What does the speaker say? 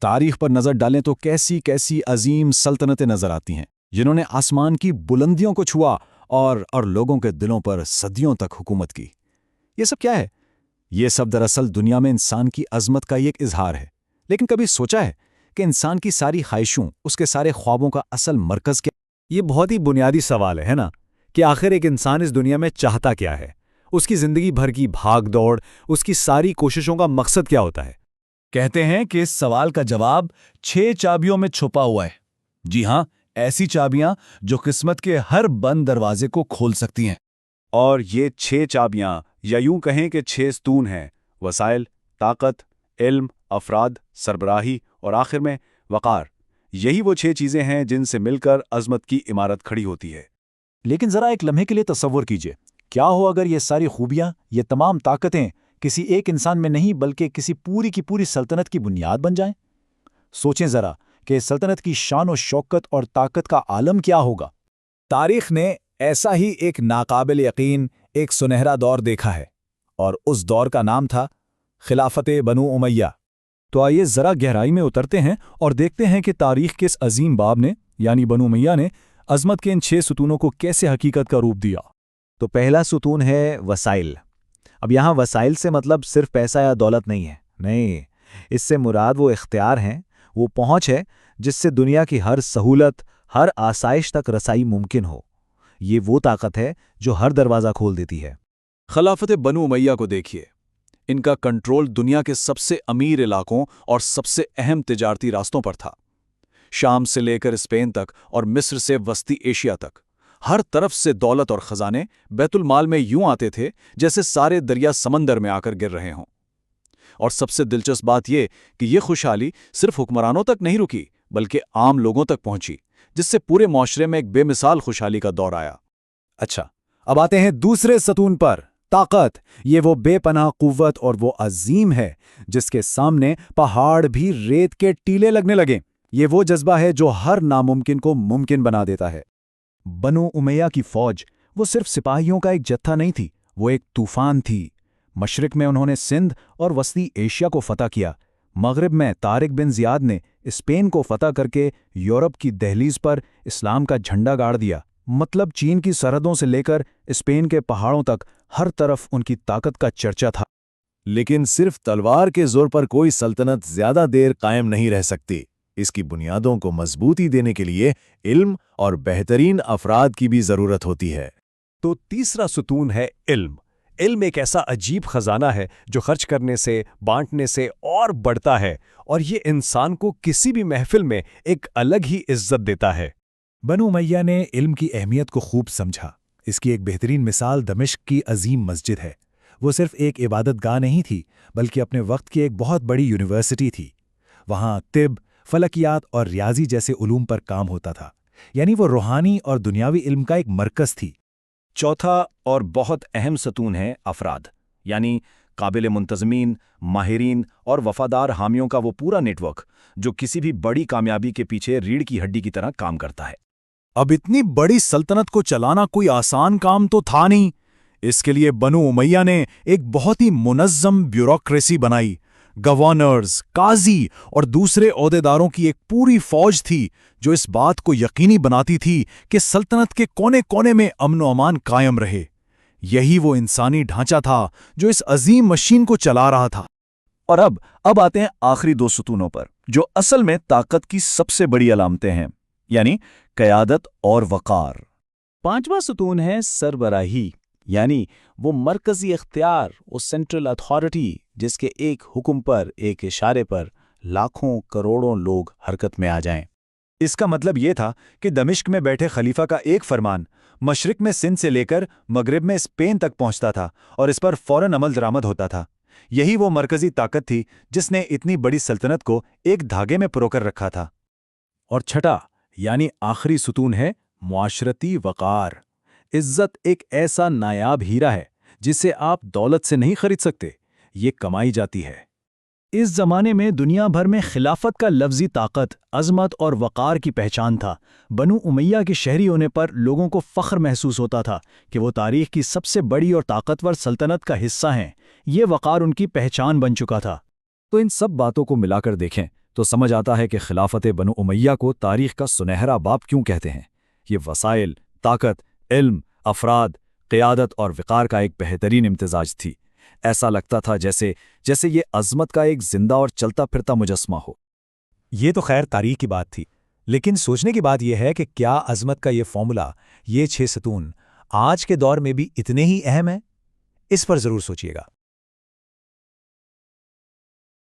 تاریخ پر نظر ڈالیں تو کیسی کیسی عظیم سلطنتیں نظر آتی ہیں جنہوں نے آسمان کی بلندیوں کو چھوا اور لوگوں کے دلوں پر صدیوں تک حکومت کی۔ یہ سب کیا ہے؟ یہ سب دراصل دنیا میں انسان کی عظمت کا ایک اظہار ہے۔ لیکن کبھی سوچا ہے کہ انسان کی ساری خواہشوں، اس کے سارے خوابوں کا اصل مرکز کیا؟ یہ بہت ہی بنیادی سوال ہے نا، کہ آخر ایک انسان اس دنیا میں چاہتا کیا ہے؟ اس کی زندگی بھر کی بھاگ دوڑ، اس کی ساری کوششوں کا مقصد کیا ہوتا ہے؟ کہتے ہیں کہ اس سوال کا جواب 6 چابیوں میں چھپا ہوا ہے۔ جی ہاں، ایسی چابیاں جو قسمت کے ہر بند دروازے کو کھول سکتی ہیں۔ اور یہ 6 چابیاں، یا یوں کہیں کہ 6 ستون ہیں: وسائل، طاقت، علم، افراد، سربراہی اور آخر میں وقار۔ یہی وہ 6 چیزیں ہیں جن سے مل کر عظمت کی عمارت کھڑی ہوتی ہے۔ لیکن ذرا ایک لمحے کے لیے تصور کیجئے، کیا ہو اگر یہ ساری خوبیاں، یہ تمام طاقتیں کسی ایک انسان میں نہیں بلکہ کسی پوری کی پوری سلطنت کی بنیاد بن جائیں؟ سوچیں ذرا کہ سلطنت کی شان و شوکت اور طاقت کا عالم کیا ہوگا۔ تاریخ نے ایسا ہی ایک ناقابل یقین ایک سنہرا دور دیکھا ہے، اور اس دور کا نام تھا خلافت بنو امیہ۔ تو آئیے ذرا گہرائی میں اترتے ہیں اور دیکھتے ہیں کہ تاریخ کے اس عظیم باب نے یعنی بنو امیہ نے عظمت کے ان 6 ستونوں کو کیسے حقیقت کا روپ دیا۔ تو پہلا ستون ہے وسائل۔ اب یہاں وسائل سے مطلب صرف پیسہ یا دولت نہیں ہے، نہیں، اس سے مراد وہ اختیار ہیں، وہ پہنچ ہے جس سے دنیا کی ہر سہولت، ہر آسائش تک رسائی ممکن ہو۔ یہ وہ طاقت ہے جو ہر دروازہ کھول دیتی ہے۔ خلافت بنو امیہ کو دیکھیے، ان کا کنٹرول دنیا کے سب سے امیر علاقوں اور سب سے اہم تجارتی راستوں پر تھا۔ شام سے لے کر اسپین تک اور مصر سے وسطی ایشیا تک، ہر طرف سے دولت اور خزانے بیت المال میں یوں آتے تھے جیسے سارے دریا سمندر میں آ کر گر رہے ہوں۔ اور سب سے دلچسپ بات یہ کہ یہ خوشحالی صرف حکمرانوں تک نہیں رکی بلکہ عام لوگوں تک پہنچی، جس سے پورے معاشرے میں ایک بے مثال خوشحالی کا دور آیا۔ اچھا، اب آتے ہیں دوسرے ستون پر، طاقت۔ یہ وہ بے پناہ قوت اور وہ عظیم ہے جس کے سامنے پہاڑ بھی ریت کے ٹیلے لگنے لگے۔ یہ وہ جذبہ ہے جو ہر ناممکن کو ممکن بنا دیتا ہے۔ بنو امیہ کی فوج وہ صرف سپاہیوں کا ایک جتھا نہیں تھی، وہ ایک طوفان تھی۔ مشرق میں انہوں نے سندھ اور وسطی ایشیا کو فتح کیا، مغرب میں طارق بن زیاد نے اسپین کو فتح کر کے یورپ کی دہلیز پر اسلام کا جھنڈا گاڑ دیا۔ مطلب چین کی سرحدوں سے لے کر اسپین کے پہاڑوں تک ہر طرف ان کی طاقت کا چرچا تھا۔ لیکن صرف تلوار کے زور پر کوئی سلطنت زیادہ دیر قائم نہیں رہ سکتی۔ اس کی بنیادوں کو مضبوطی دینے کے لیے علم اور بہترین افراد کی بھی ضرورت ہوتی ہے۔ تو تیسرا ستون ہے علم۔ علم ایک ایسا عجیب خزانہ ہے جو خرچ کرنے سے، بانٹنے سے اور بڑھتا ہے، اور یہ انسان کو کسی بھی محفل میں ایک الگ ہی عزت دیتا ہے۔ بنو امیہ نے علم کی اہمیت کو خوب سمجھا۔ اس کی ایک بہترین مثال دمشق کی عظیم مسجد ہے۔ وہ صرف ایک عبادت گاہ نہیں تھی بلکہ اپنے وقت کی ایک بہت بڑی یونیورسٹی تھی۔ وہاں طب، فلکیات اور ریاضی جیسے علوم پر کام ہوتا تھا، یعنی وہ روحانی اور دنیاوی علم کا ایک مرکز تھی۔ چوتھا اور بہت اہم ستون ہے افراد، یعنی قابل منتظمین، ماہرین اور وفادار حامیوں کا وہ پورا نیٹ ورک جو کسی بھی بڑی کامیابی کے پیچھے ریڑھ کی ہڈی کی طرح کام کرتا ہے۔ اب اتنی بڑی سلطنت کو چلانا کوئی آسان کام تو تھا نہیں۔ اس کے لیے بنو امیہ نے ایک بہت ہی منظم بیوروکریسی بنائی۔ گورنرز، قاضی اور دوسرے عہدیداروں کی ایک پوری فوج تھی جو اس بات کو یقینی بناتی تھی کہ سلطنت کے کونے کونے میں امن و امان قائم رہے۔ یہی وہ انسانی ڈھانچہ تھا جو اس عظیم مشین کو چلا رہا تھا۔ اور اب آتے ہیں آخری 2 ستونوں پر، جو اصل میں طاقت کی سب سے بڑی علامتیں ہیں، یعنی قیادت اور وقار۔ 5واں ستون ہے سربراہی، یعنی وہ مرکزی اختیار، وہ سینٹرل اتھارٹی جس کے ایک حکم پر، ایک اشارے پر لاکھوں کروڑوں لوگ حرکت میں آ جائیں۔ اس کا مطلب یہ تھا کہ دمشق میں بیٹھے خلیفہ کا ایک فرمان مشرق میں سندھ سے لے کر مغرب میں اسپین تک پہنچتا تھا اور اس پر فوراً عمل درآمد ہوتا تھا۔ یہی وہ مرکزی طاقت تھی جس نے اتنی بڑی سلطنت کو ایک دھاگے میں پرو کر رکھا تھا۔ اور چھٹا یعنی آخری ستون ہے معاشرتی وقار۔ عزت ایک ایسا نایاب ہیرا ہے جسے آپ دولت سے نہیں خرید سکتے، یہ کمائی جاتی ہے۔ اس زمانے میں دنیا بھر میں خلافت کا لفظی طاقت، عظمت اور وقار کی پہچان تھا۔ بنو امیہ کے شہری ہونے پر لوگوں کو فخر محسوس ہوتا تھا کہ وہ تاریخ کی سب سے بڑی اور طاقتور سلطنت کا حصہ ہیں۔ یہ وقار ان کی پہچان بن چکا تھا۔ تو ان سب باتوں کو ملا کر دیکھیں تو سمجھ آتا ہے کہ خلافت بنو امیہ کو تاریخ کا سنہرا باب کیوں کہتے ہیں۔ یہ وسائل، طاقت، علم، افراد، قیادت اور وقار کا ایک بہترین امتزاج تھی۔ ایسا لگتا تھا جیسے یہ عظمت کا ایک زندہ اور چلتا پھرتا مجسمہ ہو۔ یہ تو خیر تاریخ کی بات تھی، لیکن سوچنے کی بات یہ ہے کہ کیا عظمت کا یہ فارمولا، یہ 6 ستون، آج کے دور میں بھی اتنے ہی اہم ہیں؟ اس پر ضرور سوچیے گا۔